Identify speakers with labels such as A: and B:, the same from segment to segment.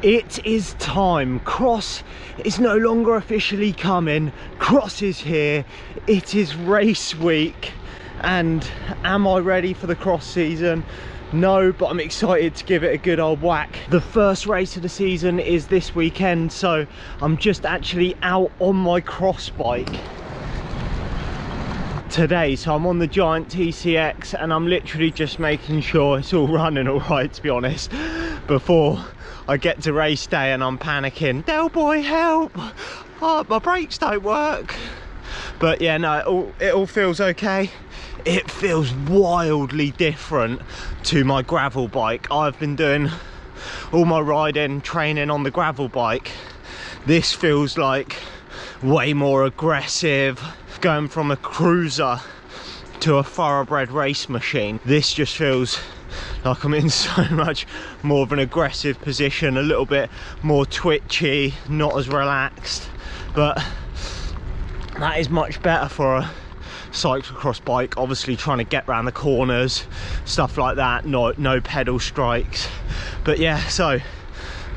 A: It is time. Cross is no longer officially coming. Cross is here. It is race week. And am I ready for the cross season? No, but I'm excited to give it a good old whack. The first race of the season is this weekend, so I'm just actually out on my cross bike today. So I'm on the Giant TCX and I'm literally just making sure it's all running all right, to be honest, before I get to race day and I'm panicking. Del boy, help! Oh, my brakes don't work. But yeah, no, it all feels okay. It feels wildly different to my gravel bike. I've been doing all my riding, training on the gravel bike. This feels like way more aggressive. Going from a cruiser to a thoroughbred race machine, this just feels like I'm in so much more of an aggressive position, a little bit more twitchy, not as relaxed, but that is much better for a cyclocross bike. Obviously trying to get around the corners, stuff like that, no pedal strikes. But yeah, so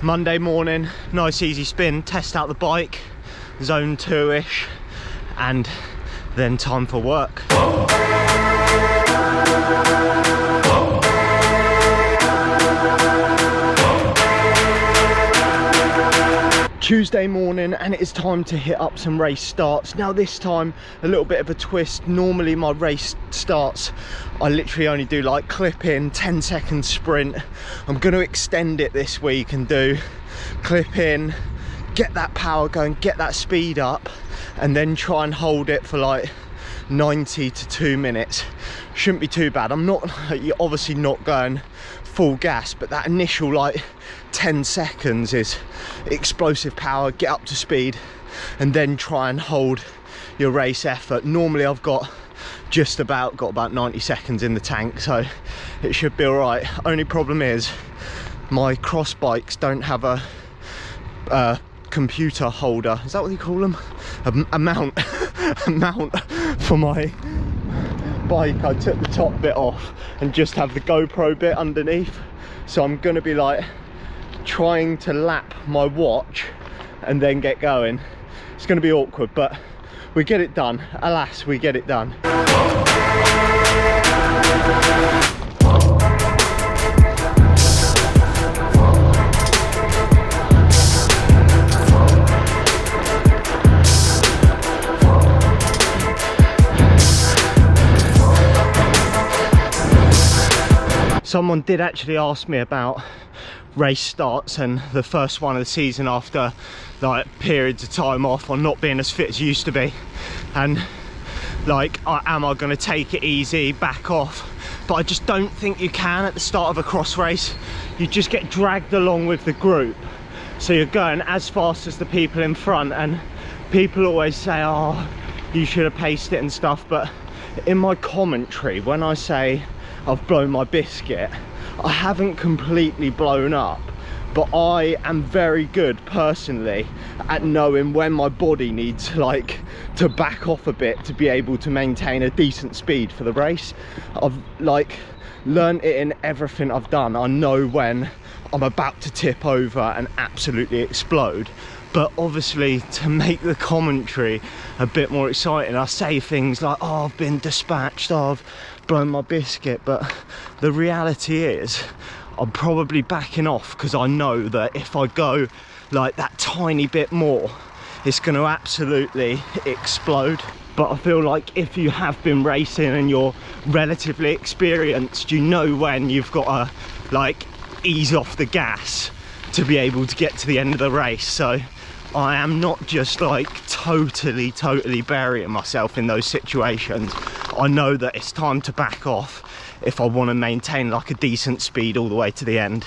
A: Monday morning, nice easy spin, test out the bike, zone 2-ish, and then time for work. Tuesday morning, and it is time to hit up some race starts. Now this time a little bit of a twist. Normally my race starts, I literally only do like clip in 10-second sprint. I'm going to extend it this week and do clip in, get that power going, get that speed up, and then try and hold it for like 90 to 2 minutes. Shouldn't be too bad. I'm not, you're obviously not going full gas, but that initial like 10 seconds is explosive power, get up to speed, and then try and hold your race effort. Normally I've got about 90 seconds in the tank, so it should be all right. Only problem is my cross bikes don't have a computer holder. Is that what you call them? A mount a mount for my bike. I took the top bit off and just have the GoPro bit underneath, so I'm gonna be like trying to lap my watch and then get going. It's gonna be awkward, but we get it done. Alas, we get it done. Someone did actually ask me about race starts and the first one of the season after like periods of time off or not being as fit as you used to be, and like am I going to take it easy, back off? But I just don't think you can at the start of a cross race. You just get dragged along with the group, so you're going as fast as the people in front, and people always say, oh, you should have paced it and stuff. But in my commentary, when I say I've blown my biscuit, I haven't completely blown up, but I am very good personally at knowing when my body needs like to back off a bit to be able to maintain a decent speed for the race. I've like learned it in everything I've done. I know when I'm about to tip over and absolutely explode. But obviously, to make the commentary a bit more exciting, I say things like, oh, I've been dispatched, oh, I've blown my biscuit. But the reality is I'm probably backing off because I know that if I go like that tiny bit more, it's going to absolutely explode. But I feel like if you have been racing and you're relatively experienced, you know when you've got to like ease off the gas to be able to get to the end of the race. So I am not just like totally burying myself in those situations. I know that it's time to back off if I want to maintain like a decent speed all the way to the end.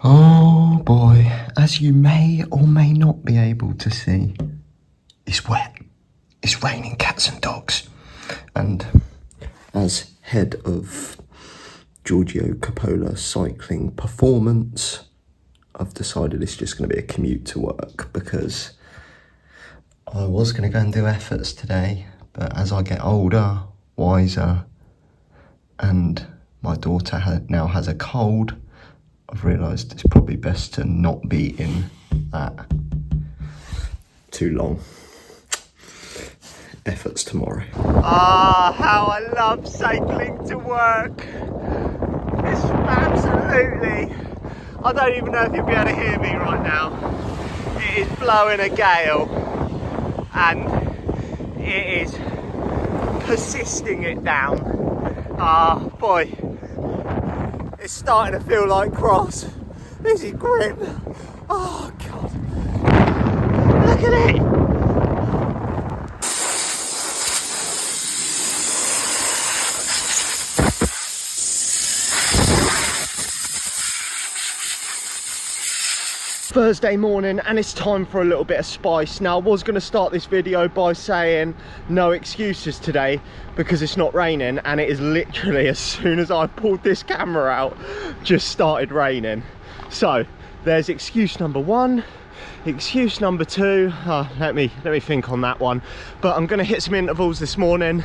A: Oh boy, as you may or may not be able to see, it's wet. It's raining cats and dogs. And as head of
B: Giorgio Coppola cycling performance. I've decided it's just going to be a commute to work because I was going to go and do efforts today, but as I get older, wiser, and my daughter now has a cold, I've realised it's probably best to not be in that too long. Efforts tomorrow.
A: Ah, how I love cycling to work. It's absolutely, I don't even know if you'll be able to hear me right now. It is blowing a gale and it is persisting it down. Ah, boy, it's starting to feel like cross. This is grim. Oh God, look at it. Thursday morning and it's time for a little bit of spice. Now I was going to start this video by saying no excuses today because it's not raining, and it is literally as soon as I pulled this camera out just started raining. So there's excuse number one. Excuse number two, let me think on that one. But I'm going to hit some intervals this morning,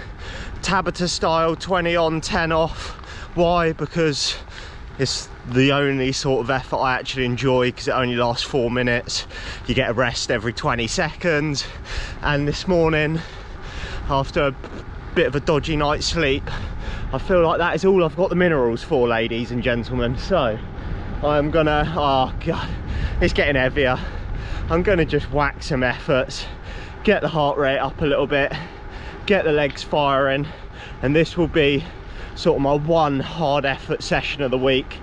A: Tabata style, 20 on, 10 off. Why? Because it's the only sort of effort I actually enjoy, because it only lasts 4 minutes. You get a rest every 20 seconds. And this morning, after a bit of a dodgy night's sleep, I feel like that is all I've got the minerals for, ladies and gentlemen. So I'm gonna, oh God, it's getting heavier. I'm gonna just whack some efforts, get the heart rate up a little bit, get the legs firing, and this will be sort of my one hard effort session of the week.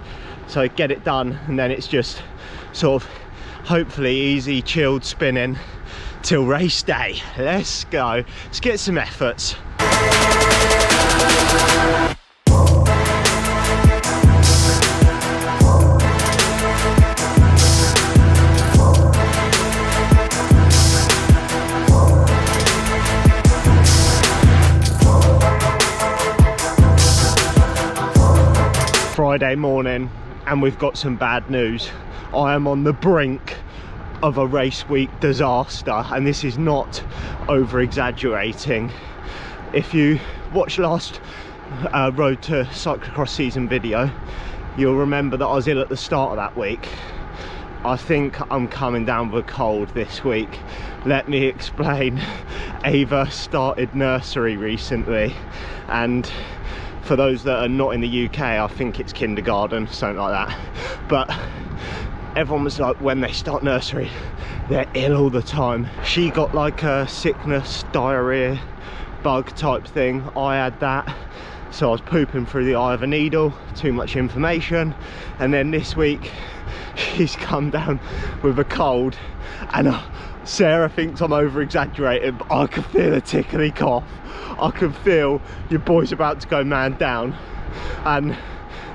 A: So get it done, and then it's just sort of hopefully easy chilled spinning till race day. Let's go, let's get some efforts. Friday morning, and we've got some bad news. I am on the brink of a race week disaster, and this is not over exaggerating. If you watched last Road to Cyclocross season video, you'll remember that I was ill at the start of that week. I think I'm coming down with a cold this week. Let me explain. Ava started nursery recently, and for those that are not in the UK, I think it's kindergarten, something like that. But everyone was like, when they start nursery, they're ill all the time. She got like a sickness, diarrhea, bug type thing. I had that. So I was pooping through the eye of a needle, too much information. And then this week, she's come down with a cold. And Sarah thinks I'm over exaggerating, but I can feel a tickly cough. I can feel your boy's about to go man down, and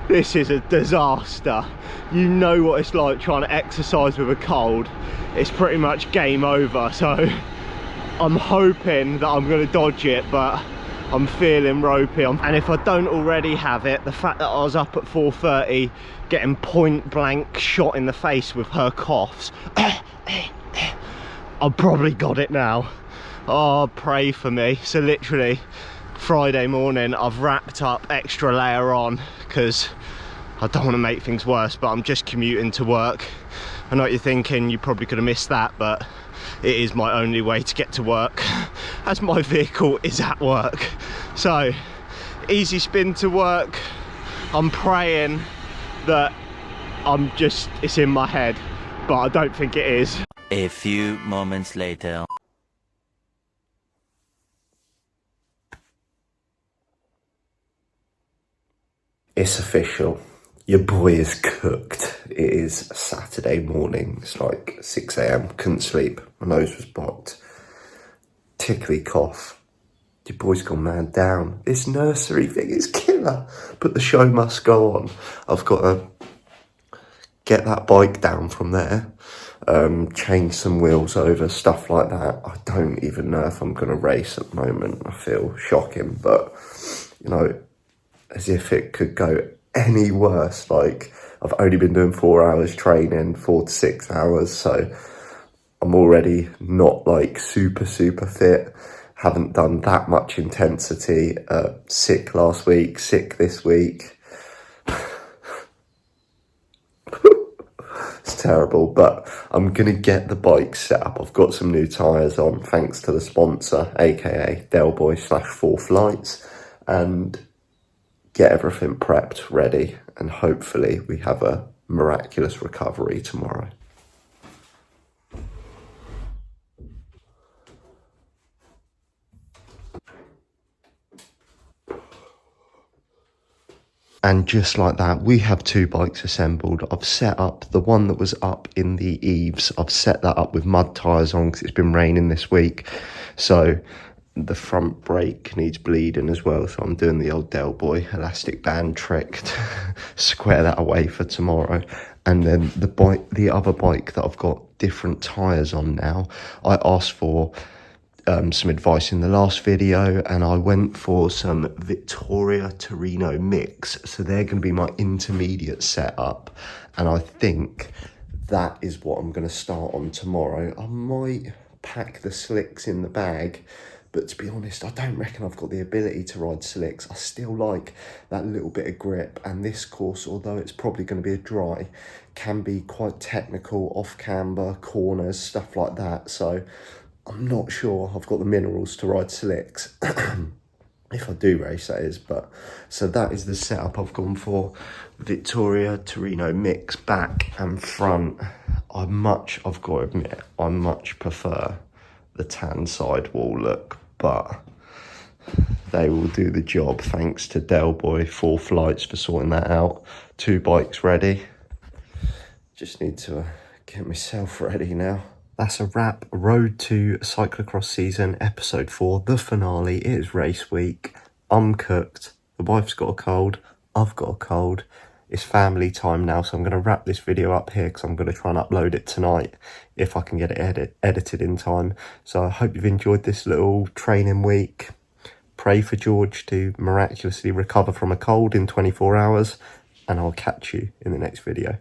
A: this is a disaster. You know what it's like trying to exercise with a cold. It's pretty much game over. So I'm hoping that I'm going to dodge it, but I'm feeling ropey. And if I don't already have it, the fact that I was up at 4:30 getting point blank shot in the face with her coughs, I've probably got it now. Oh, pray for me. So literally Friday morning I've wrapped up extra layer on because I don't want to make things worse, but I'm just commuting to work. I know what you're thinking, you probably could have missed that, but it is my only way to get to work as my vehicle is at work. So easy spin to work. I'm praying that it's in my head, but I don't think it is.
C: A few moments later.
B: It's official. Your boy is cooked. It is Saturday morning. It's like 6 AM. Couldn't sleep. My nose was blocked. Tickly cough. Your boy's gone man down. This nursery thing is killer. But the show must go on. I've got to get that bike down from there. Change some wheels over, stuff like that. I don't even know if I'm going to race at the moment. I feel shocking. But, you know, as if it could go any worse. Like, I've only been doing 4 hours training, 4 to 6 hours, so I'm already not like super fit. Haven't done that much intensity. Sick last week, sick this week. It's terrible, but I'm gonna get the bike set up. I've got some new tyres on, thanks to the sponsor, aka Delboy / 4 Flights, and get everything prepped, ready, and hopefully we have a miraculous recovery tomorrow. And just like that, we have 2 bikes assembled. I've set up the one that was up in the eaves. I've set that up with mud tyres on because it's been raining this week. So the front brake needs bleeding as well. So I'm doing the old Del Boy elastic band trick to square that away for tomorrow. And then the other bike that I've got different tyres on now, I asked for some advice in the last video, and I went for some Victoria Torino mix, so they're going to be my intermediate setup, and I think that is what I'm going to start on tomorrow. I might pack the slicks in the bag, but to be honest, I don't reckon I've got the ability to ride slicks. I still like that little bit of grip, and this course, although it's probably going to be a dry, can be quite technical, off-camber, corners, stuff like that, so I'm not sure I've got the minerals to ride slicks. If I do race, that is. But so that is the setup I've gone for. Victoria Torino mix, back and front. I've got to admit, I much prefer the tan sidewall look, but they will do the job. Thanks to Delboy 4 Flights for sorting that out. 2 bikes ready. Just need to get myself ready now. That's a wrap. Road to Cyclocross season, episode 4, the finale. It is race week. I'm cooked. The wife's got a cold. I've got a cold. It's family time now, so I'm going to wrap this video up here because I'm going to try and upload it tonight if I can get it edited in time. So I hope you've enjoyed this little training week. Pray for George to miraculously recover from a cold in 24 hours, and I'll catch you in the next video.